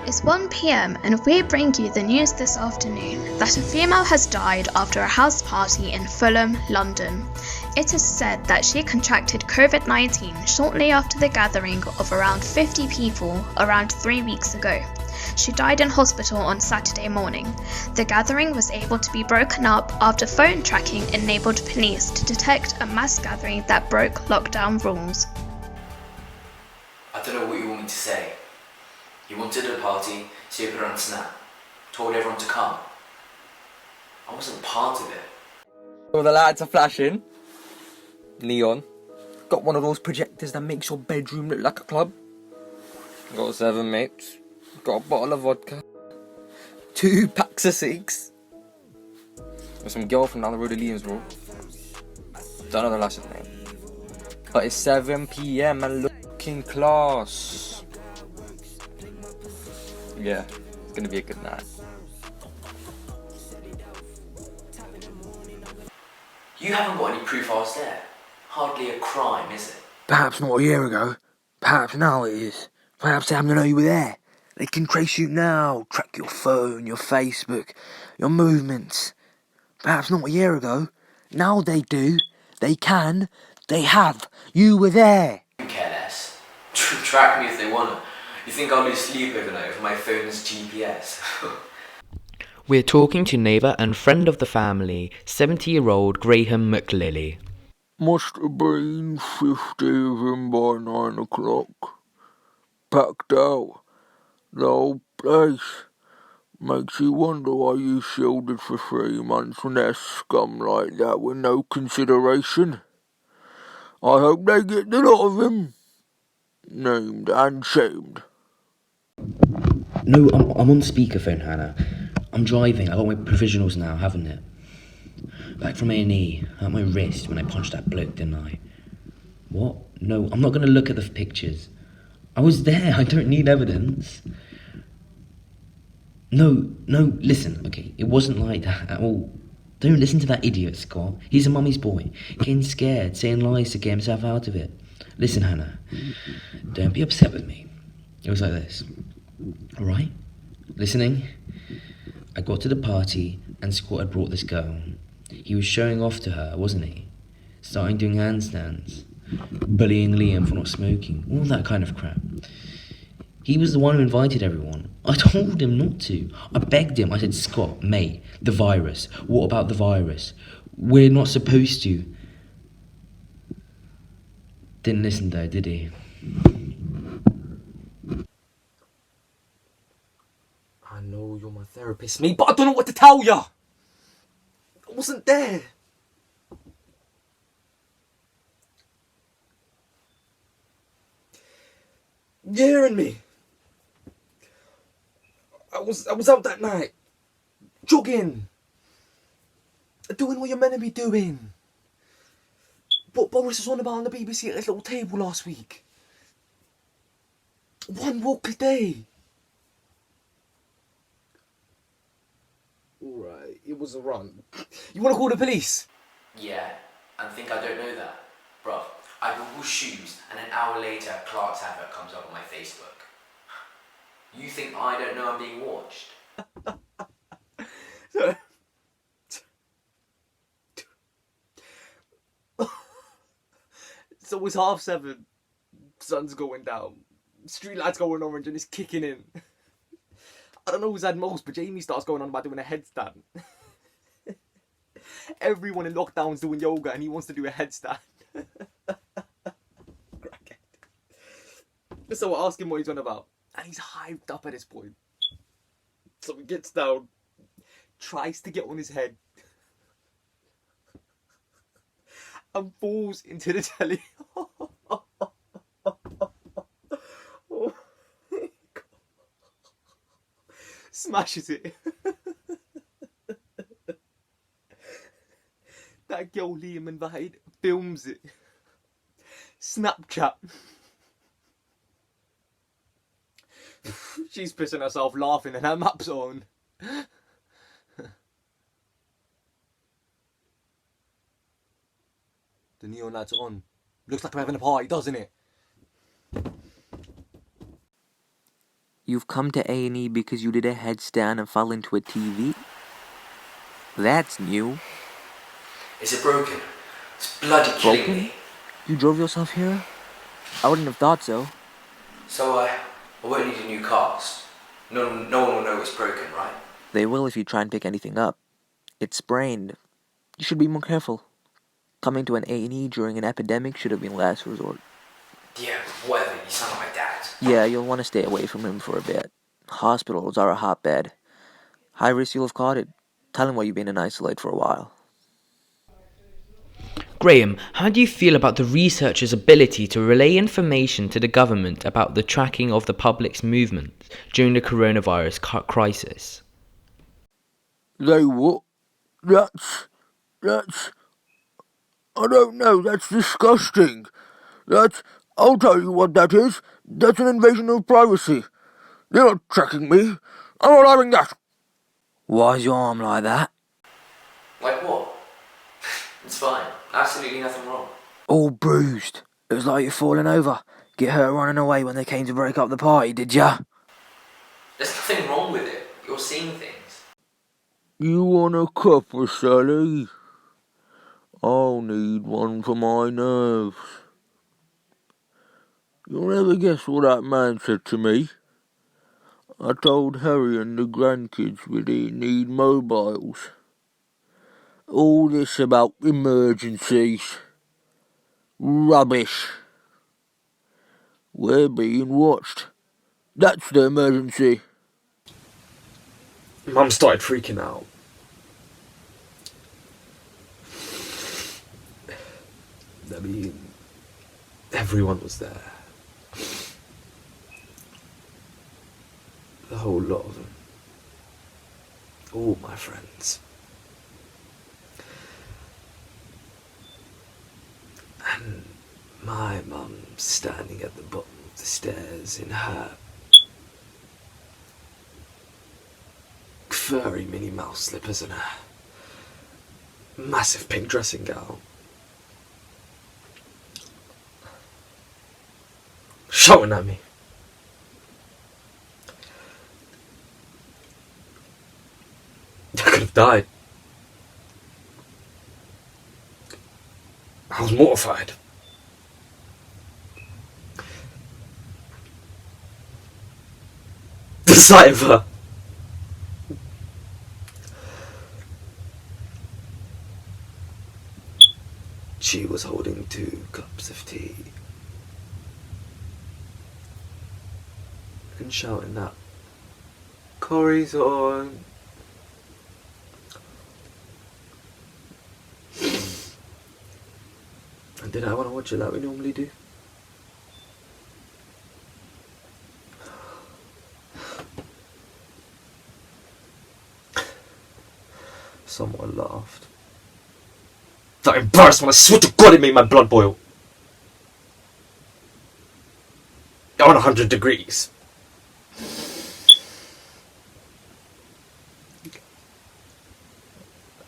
It's 1 p.m. and we bring you the news this afternoon that a female has died after a house party in Fulham, London. It is said that she contracted COVID-19 shortly after the gathering of around 50 people around 3 weeks ago. She died in hospital on Saturday morning. The gathering was able to be broken up after phone tracking enabled police to detect a mass gathering that broke lockdown rules. I don't know what you want me to say. You wanted a party, so you put it on Snap. Told everyone to come. I wasn't part of it. All the lights are flashing. Neon. Got one of those projectors that makes your bedroom look like a club. Got 7 mates. Got a bottle of vodka. 2 packs of cigs. There's some girl from down the road of Liam's, bro. Don't know the last name. But it's 7 p.m. and looking class. Yeah, it's gonna be a good night. You haven't got any proof I was there. Hardly a crime, is it? Perhaps not a year ago. Perhaps now it is. Perhaps they happen to know you were there. They can trace you now, track your phone, your Facebook, your movements. Perhaps not a year ago. Now they do. They can. They have. You were there. You care less. Track me if they wanna. You think I'll lose sleep overnight with my phone's GPS? We're talking to neighbour and friend of the family, 70-year-old Graham McLilly. Must have been 50 of them by 9 o'clock. Packed out. The whole place. Makes you wonder why you shielded for 3 months when there's scum like that with no consideration. I hope they get the lot of them. Named and shamed. No, I'm on speakerphone, Hannah. I'm driving. I got my provisionals now, haven't it? Back from A&E, at my wrist when I punched that bloke, didn't I? What? No, I'm not going to look at the pictures. I was there. I don't need evidence. No, listen, okay, it wasn't like that at all. Don't listen to that idiot, Scott. He's a mummy's boy, getting scared, saying lies to get himself out of it. Listen, Hannah, don't be upset with me. It was like this, alright? Listening? I got to the party and Scott had brought this girl. He was showing off to her, wasn't he? Starting doing handstands, bullying Liam for not smoking, all that kind of crap. He was the one who invited everyone. I told him not to. I begged him. I said, Scott, mate, the virus. What about the virus? We're not supposed to. Didn't listen though, did he? I know you're my therapist, mate, but I don't know what to tell ya. I wasn't there. You hearing me? I was out that night, jogging, doing what you're meant to be doing. What Boris was on about on the BBC at his little table last week. 1 walk a day. Alright, it was a run. You want to call the police? Yeah, and think I don't know that? Bruv, I Google shoes and an hour later Clark's advert comes up on my Facebook. You think I don't know I'm being watched? So it's 7:30. Sun's going down. Street lights going orange and it's kicking in. I don't know who's had most, but Jamie starts going on about doing a headstand. Everyone in lockdown's doing yoga and he wants to do a headstand. So I ask him what he's on about. And he's hyped up at this point. So he gets down, tries to get on his head, and falls into the telly. Oh, smashes it. That girl Liam invited films it. Snapchat. She's pissing herself laughing and her map's on. The neon lights are on. Looks like we're having a party, doesn't it? You've come to A&E because you did a headstand and fell into a TV? That's new. Is it broken? It's bloody killing Broken? me. You drove yourself here? I wouldn't have thought so. So I won't need a new cast. No one will know it's broken, right? They will if you try and pick anything up. It's sprained. You should be more careful. Coming to an A&E during an epidemic should have been last resort. Yeah, whatever. You sound like my dad. Yeah, you'll want to stay away from him for a bit. Hospitals are a hotbed. High risk you'll have caught it. Tell him why you've been in isolate for a while. Graham, how do you feel about the researchers' ability to relay information to the government about the tracking of the public's movements during the coronavirus crisis? They what? That's... I don't know, that's disgusting. I'll tell you what that is. That's an invasion of privacy. You're not tracking me. I'm not having that. Why's your arm like that? Like what? It's fine. Absolutely nothing wrong. All bruised. It was like you're falling over. Get hurt running away when they came to break up the party, did ya? There's nothing wrong with it. You're seeing things. You want a cuppa, Sally? I'll need one for my nerves. You'll never guess what that man said to me. I told Harry and the grandkids we didn't need mobiles. All this about emergencies. Rubbish. We're being watched. That's the emergency. Mum started freaking out. I mean, everyone was there. The whole lot of them. All my friends. And my mum standing at the bottom of the stairs in her furry Minnie Mouse slippers and a massive pink dressing gown. Shouting at me. I could have died. I was mortified. The sight of her. She was holding 2 cups of tea and shouting out, "Corey's on." And did I want to watch it like we normally do? Someone laughed. That embarrassment, I swear to God it made my blood boil. On 100 degrees.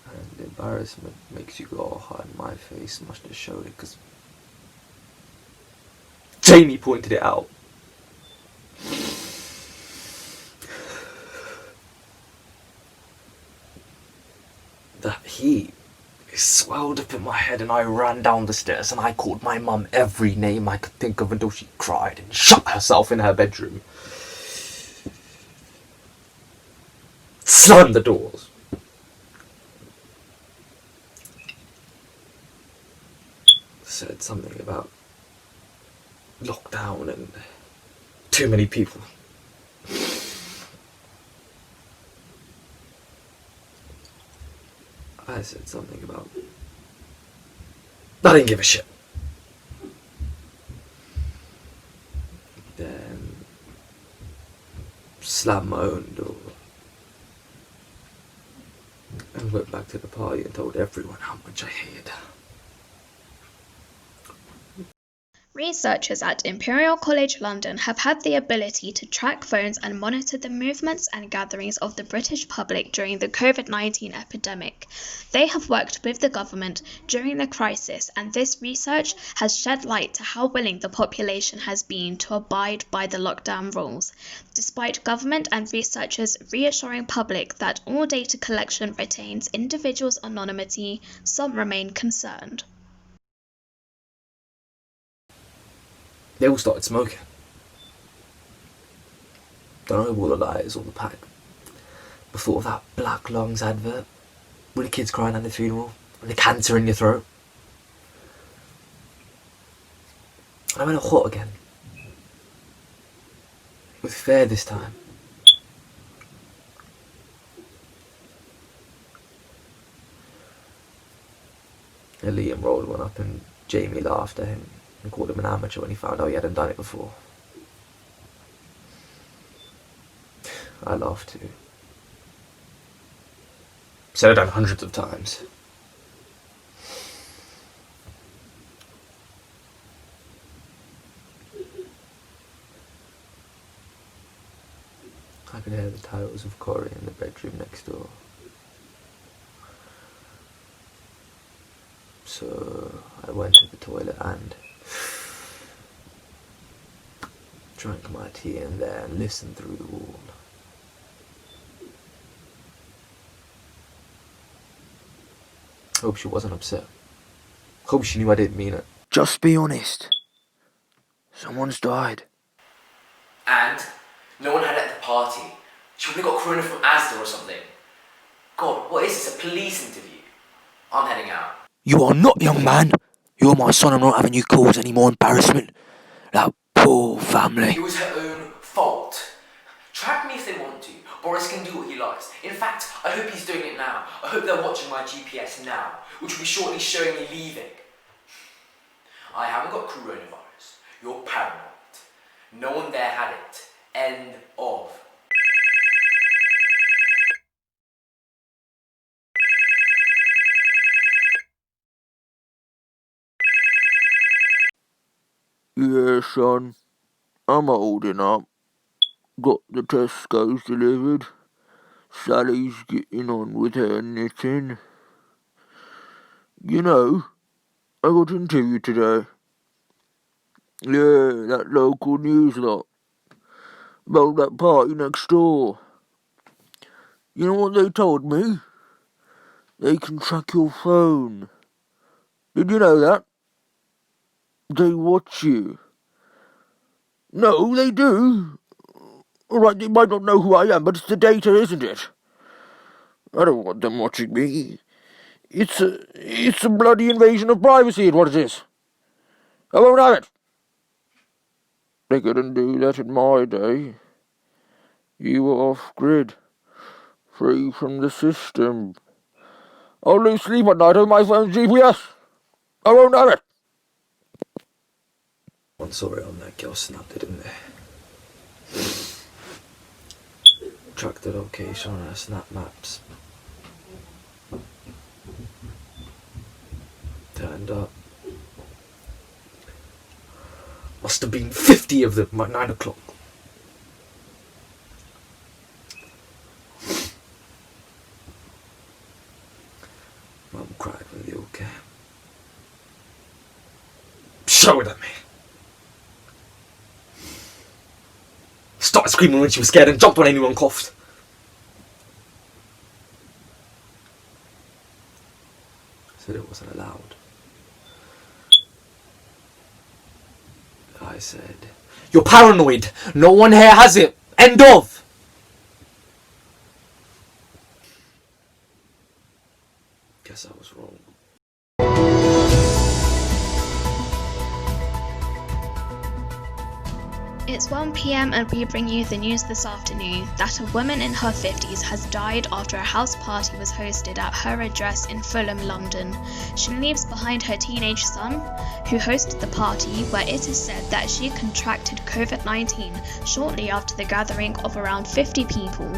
And embarrassment makes you go all hard. My face must have showed it because Jamie pointed it out. That heat swelled up in my head and I ran down the stairs and I called my mum every name I could think of until she cried and shut herself in her bedroom. Slammed the doors. Said something about lockdown and too many people. I said something about I didn't give a shit. Then slammed my own door and went back to the party and told everyone how much I hated her. Researchers at Imperial College London have had the ability to track phones and monitor the movements and gatherings of the British public during the COVID-19 epidemic. They have worked with the government during the crisis, and this research has shed light to how willing the population has been to abide by the lockdown rules. Despite government and researchers reassuring public that all data collection retains individuals' anonymity, some remain concerned. They all started smoking. Don't know all the lights or the pack. Before that Black Lungs advert, with the kids crying at the funeral, and the cancer in your throat. And I went hot again. With fair this time. And Liam rolled one up and Jamie laughed at him and called him an amateur when he found out he hadn't done it before. I laughed too. Said it done hundreds of times. I could hear the titles of Corey in the bedroom next door. So I went to the toilet and drank my tea in there and listened through the wall. Hope she wasn't upset. Hope she knew I didn't mean it. Just be honest. Someone's died. And no one had it at the party. She would have got corona from Asda or something. God, what is this, a police interview? I'm heading out. You are not, young man. You're my son. I'm not having you cause any more embarrassment. That poor family. It was her own fault. Track me if they want to. Boris can do what he likes. In fact, I hope he's doing it now. I hope they're watching my GPS now, which will be shortly showing me leaving. I haven't got coronavirus. You're paranoid. No one there had it. End of. Yeah, son. I'm holding up. Got the Tesco's delivered. Sally's getting on with her knitting. You know, I got an interview today. Yeah, that local news lot. About that party next door. You know what they told me? They can track your phone. Did you know that? They watch you. No, they do. Alright, they might not know who I am, but it's the data, isn't it? I don't want them watching me. It's a bloody invasion of privacy, is what it is. I won't have it. They couldn't do that in my day. You were off-grid. Free from the system. I'll lose sleep at night over my phone's GPS. I won't have it. One saw it on that girl snapped it, didn't they? Tracked the location on her snap maps. Turned up. Must have been 50 of them at 9 o'clock. Mum cried when they all came. Show it at me. Started screaming when she was scared and jumped when anyone coughed. Said it wasn't allowed. I said, "You're paranoid. No one here has it. End of." Guess I was wrong. It's 1 PM and we bring you the news this afternoon that a woman in her 50s has died after a house party was hosted at her address in Fulham, London. She leaves behind her teenage son, who hosted the party, where it is said that she contracted COVID-19 shortly after the gathering of around 50 people.